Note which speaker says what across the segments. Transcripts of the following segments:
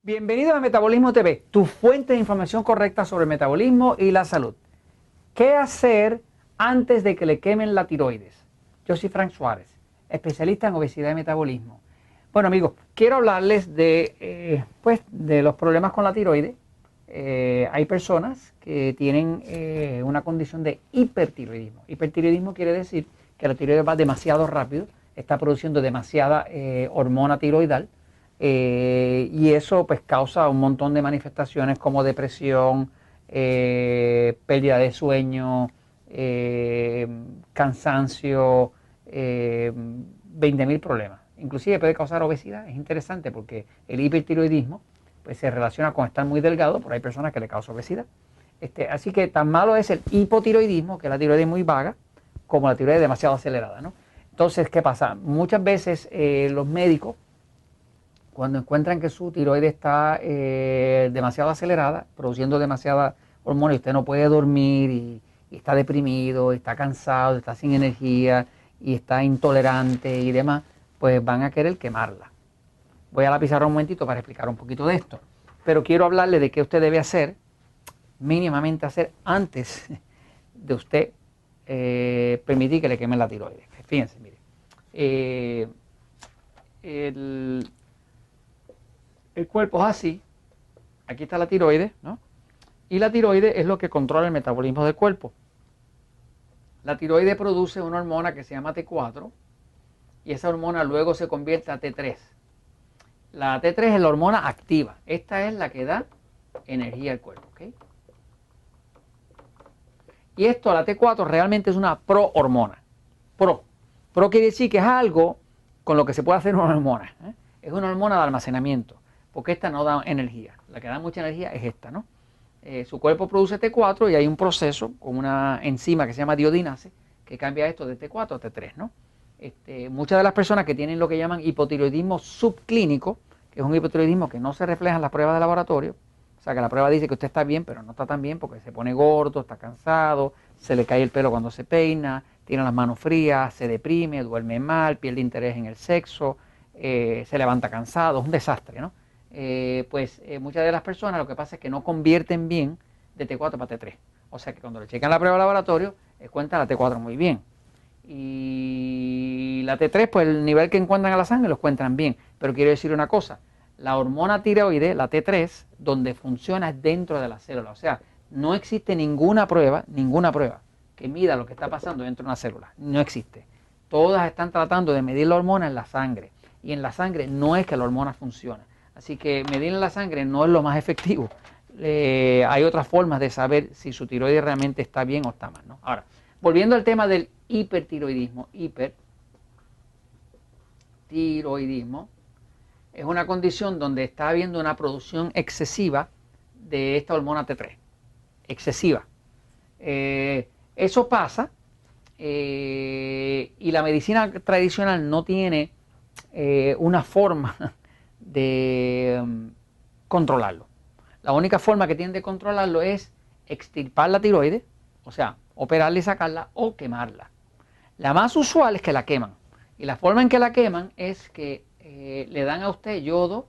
Speaker 1: Bienvenido a Metabolismo TV, tu fuente de información correcta sobre el metabolismo y la salud. ¿Qué hacer antes de que le quemen la tiroides? Yo soy Frank Suárez, especialista en obesidad y metabolismo. Bueno amigos, quiero hablarles de los problemas con la tiroides. Hay personas que tienen una condición de hipertiroidismo. Hipertiroidismo quiere decir que la tiroides va demasiado rápido, está produciendo demasiada hormona tiroidal. Y eso pues causa un montón de manifestaciones como depresión, pérdida de sueño, cansancio, 20.000 problemas. Inclusive puede causar obesidad. Es interesante porque el hipertiroidismo pues, se relaciona con estar muy delgado, pero hay personas que le causa obesidad. Así que tan malo es el hipotiroidismo, que la tiroides muy vaga, como la tiroides demasiado acelerada, ¿no? Entonces, ¿qué pasa? Muchas veces los médicos, cuando encuentran que su tiroides está demasiado acelerada, produciendo demasiada hormona y usted no puede dormir y está deprimido, está cansado, está sin energía y está intolerante y demás, pues van a querer quemarla. Voy a la pizarra un momentito para explicar un poquito de esto. Pero quiero hablarle de qué usted debe hacer, mínimamente hacer antes de usted permitir que le quemen la tiroides. Fíjense, mire. El cuerpo es así, aquí está la tiroides, ¿no? Y la tiroides es lo que controla el metabolismo del cuerpo. La tiroides produce una hormona que se llama T4 y esa hormona luego se convierte a T3. La T3 es la hormona activa, esta es la que da energía al cuerpo, ¿ok? Y esto, la T4 realmente es una prohormona. Pro quiere decir que es algo con lo que se puede hacer una hormona, ¿eh? Es una hormona de almacenamiento, porque esta no da energía. La que da mucha energía es esta, ¿no? Su cuerpo produce T4 y hay un proceso con una enzima que se llama diodinase que cambia esto de T4 a T3, ¿no? Muchas de las personas que tienen lo que llaman hipotiroidismo subclínico, que es un hipotiroidismo que no se refleja en las pruebas de laboratorio, o sea que la prueba dice que usted está bien, pero no está tan bien porque se pone gordo, está cansado, se le cae el pelo cuando se peina, tiene las manos frías, se deprime, duerme mal, pierde interés en el sexo, se levanta cansado, es un desastre, ¿no? Muchas de las personas lo que pasa es que no convierten bien de T4 para T3. O sea que cuando le checan la prueba de laboratorio, cuenta la T4 muy bien. Y la T3, pues el nivel que encuentran a la sangre lo encuentran bien. Pero quiero decir una cosa, la hormona tiroides, la T3, donde funciona es dentro de la célula. O sea, no existe ninguna prueba que mida lo que está pasando dentro de una célula. No existe. Todas están tratando de medir la hormona en la sangre. Y en la sangre no es que la hormona funcione. Así que medir en la sangre no es lo más efectivo. Hay otras formas de saber si su tiroides realmente está bien o está mal, ¿no? Ahora, volviendo al tema del hipertiroidismo. Hipertiroidismo es una condición donde está habiendo una producción excesiva de esta hormona T3. Excesiva. Eso pasa y la medicina tradicional no tiene una forma de controlarlo. La única forma que tienen de controlarlo es extirpar la tiroides, o sea, operarla y sacarla o quemarla. La más usual es que la queman. Y la forma en que la queman es que le dan a usted yodo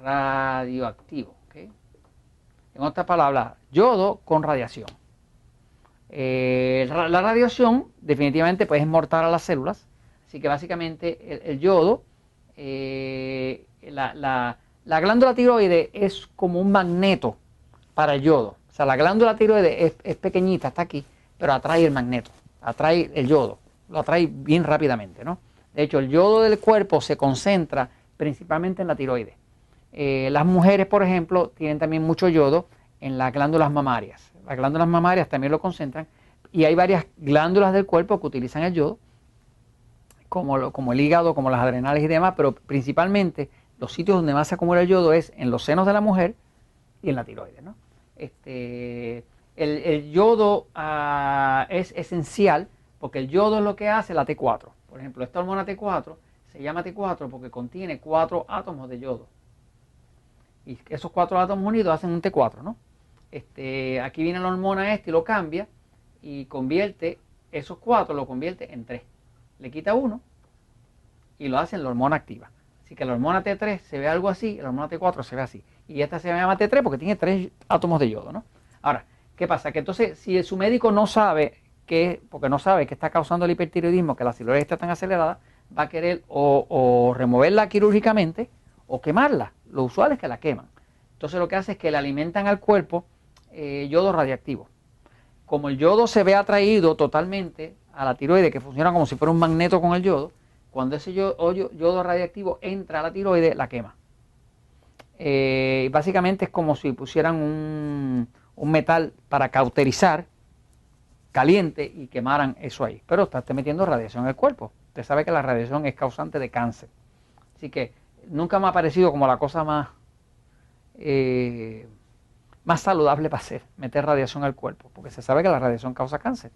Speaker 1: radioactivo. ¿Okay? En otras palabras, yodo con radiación. La radiación definitivamente pues, es mortal a las células. Así que básicamente el yodo, la glándula tiroides es como un magneto para el yodo. O sea, la glándula tiroides es pequeñita, está aquí, pero atrae el magneto, atrae el yodo, lo atrae bien rápidamente, ¿no? De hecho, el yodo del cuerpo se concentra principalmente en la tiroides. Las mujeres, por ejemplo, tienen también mucho yodo en las glándulas mamarias. Las glándulas mamarias también lo concentran y hay varias glándulas del cuerpo que utilizan el yodo, como el hígado, como las adrenales y demás, pero principalmente los sitios donde más se acumula el yodo es en los senos de la mujer y en la tiroides, ¿no? El yodo es esencial porque el yodo es lo que hace la T4. Por ejemplo, esta hormona T4 se llama T4 porque contiene 4 átomos de yodo. Y esos 4 átomos unidos hacen un T4, ¿no? Aquí viene la hormona y lo cambia y convierte esos 4, lo convierte en 3. Le quita 1 y lo hace en la hormona activa. Así que la hormona T3 se ve algo así, la hormona T4 se ve así. Y esta se llama T3 porque tiene 3 átomos de yodo, ¿no? Ahora, ¿qué pasa? Que entonces, si su médico no sabe porque no sabe qué está causando el hipertiroidismo, que la tiroides está tan acelerada, va a querer o removerla quirúrgicamente o quemarla. Lo usual es que la queman. Entonces lo que hace es que le alimentan al cuerpo yodo radiactivo. Como el yodo se ve atraído totalmente a la tiroides, que funciona como si fuera un magneto con el yodo, cuando ese yodo radiactivo entra a la tiroides, la quema. Básicamente es como si pusieran un metal para cauterizar caliente y quemaran eso ahí. Pero está metiendo radiación en el cuerpo. Usted sabe que la radiación es causante de cáncer. Así que nunca me ha parecido como la cosa más saludable para hacer, meter radiación al cuerpo, porque se sabe que la radiación causa cáncer.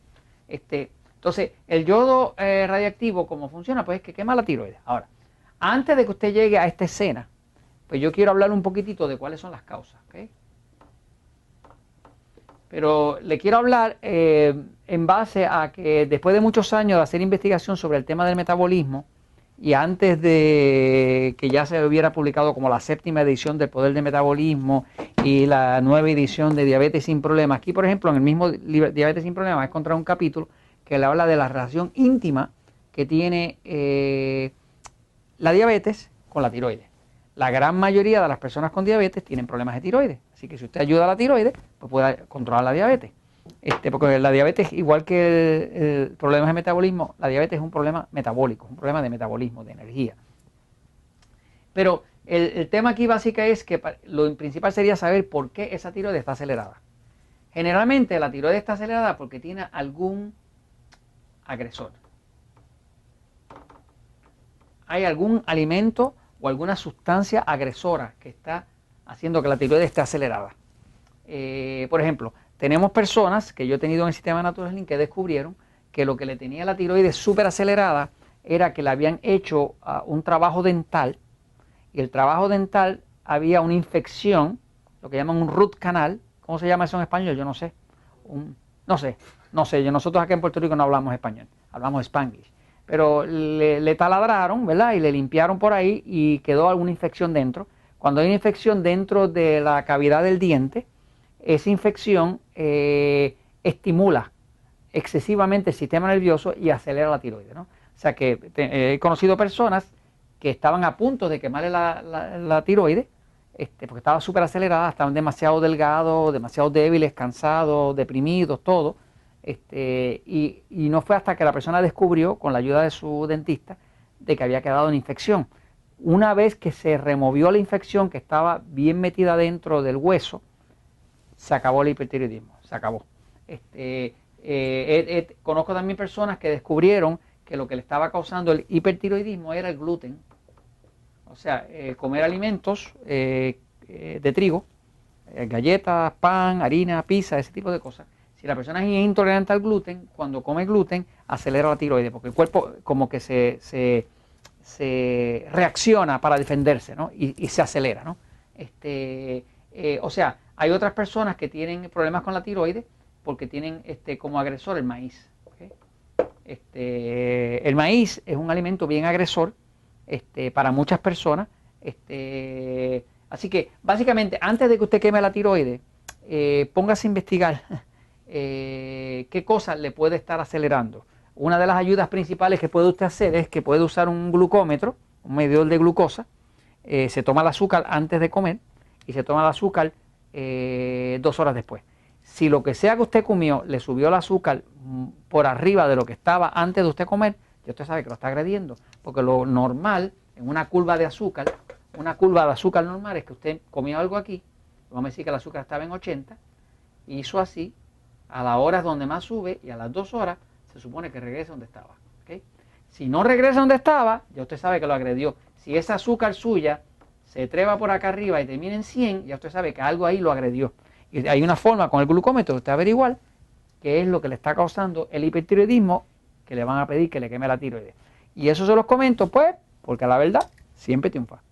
Speaker 1: Entonces, el yodo radiactivo, ¿cómo funciona? Pues es que quema la tiroides. Ahora, antes de que usted llegue a esta escena, pues yo quiero hablar un poquitito de cuáles son las causas, ¿okay? Pero le quiero hablar en base a que después de muchos años de hacer investigación sobre el tema del metabolismo, y antes de que ya se hubiera publicado como la 7ª edición del Poder del Metabolismo y la 9ª edición de Diabetes sin Problemas, aquí por ejemplo en el mismo Diabetes sin Problemas he encontrado un capítulo que le habla de la relación íntima que tiene la diabetes con la tiroides. La gran mayoría de las personas con diabetes tienen problemas de tiroides, así que si usted ayuda a la tiroides, pues puede controlar la diabetes. Porque la diabetes, igual que el problema de metabolismo, la diabetes es un problema metabólico, un problema de metabolismo, de energía. Pero el tema aquí básico es que lo principal sería saber por qué esa tiroides está acelerada. Generalmente la tiroides está acelerada porque tiene algún agresor. Hay algún alimento o alguna sustancia agresora que está haciendo que la tiroides esté acelerada. Por ejemplo, tenemos personas que yo he tenido en el sistema Natural Link que descubrieron que lo que le tenía la tiroides súper acelerada era que le habían hecho un trabajo dental, y el trabajo dental había una infección, lo que llaman un root canal. ¿Cómo se llama eso en español? Yo no sé. No sé, nosotros acá en Puerto Rico no hablamos español, hablamos Spanglish. Pero le taladraron, ¿verdad? Y le limpiaron por ahí y quedó alguna infección dentro. Cuando hay una infección dentro de la cavidad del diente, esa infección estimula excesivamente el sistema nervioso y acelera la tiroides, ¿no? O sea que he conocido personas que estaban a punto de quemarle la tiroides, porque estaba súper acelerada, estaban demasiado delgados, demasiado débiles, cansados, deprimidos, todo. Y no fue hasta que la persona descubrió, con la ayuda de su dentista, de que había quedado una infección. Una vez que se removió la infección, que estaba bien metida dentro del hueso, se acabó el hipertiroidismo, se acabó. Conozco también personas que descubrieron que lo que le estaba causando el hipertiroidismo era el gluten. O sea, comer alimentos de trigo, galletas, pan, harina, pizza, ese tipo de cosas. Si la persona es intolerante al gluten, cuando come gluten acelera la tiroides, porque el cuerpo como que se reacciona para defenderse, ¿no? y se acelera, ¿no? O sea, hay otras personas que tienen problemas con la tiroides porque tienen como agresor el maíz. ¿Okay? El maíz es un alimento bien agresor para muchas personas. Así que básicamente antes de que usted queme la tiroides, póngase a investigar qué cosas le puede estar acelerando. Una de las ayudas principales que puede usted hacer es que puede usar un glucómetro, un medidor de glucosa. Se toma el azúcar antes de comer y se toma el azúcar 2 horas después. Si lo que sea que usted comió le subió el azúcar por arriba de lo que estaba antes de usted comer, ya usted sabe que lo está agrediendo, porque lo normal en una curva de azúcar normal es que usted comió algo aquí, vamos a decir que el azúcar estaba en 80, hizo así, a las horas donde más sube y a las 2 horas se supone que regrese donde estaba. ¿Okay? Si no regresa donde estaba, ya usted sabe que lo agredió. Si esa azúcar suya se treba por acá arriba y termina en 100, ya usted sabe que algo ahí lo agredió. Y hay una forma con el glucómetro de usted averiguar qué es lo que le está causando el hipertiroidismo, que le van a pedir que le queme la tiroides. Y eso se los comento, pues, porque la verdad siempre triunfa.